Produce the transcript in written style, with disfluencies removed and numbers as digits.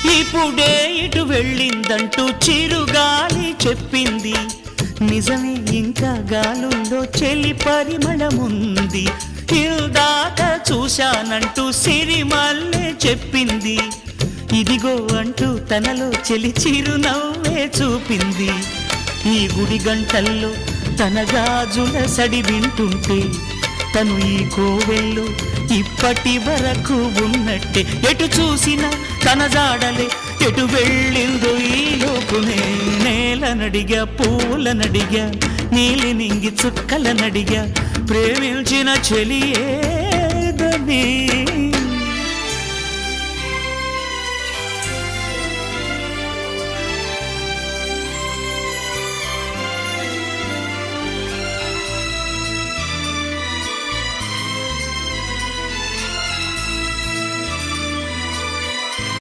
ఇప్పుడే ఇటు వెళ్ళిందంటూ చిరుగాలి చెప్పింది. నిజమే, ఇంకా గాలుల్లో చెలి పరిమళముంది. ఇందాక చూశానంటూ సిరిమల్లె చెప్పింది. ఇదిగో అంటూ తనలో చెలి చిరునవ్వే చూపింది. ఈ గుడి గంటల్లో తన గాజుల సడి వింటుంటే తను ఈ కోవెల్లో ఇప్పటి వరకు ఉన్నట్టే. ఎటు చూసినా తన జాడలే, ఎటు వెళ్ళిందో ఈ లోకునే. నేలనడిగా, పూలనడిగా, నీలి నింగి చుక్కలనడిగా, ప్రేమించిన చెలియేదని.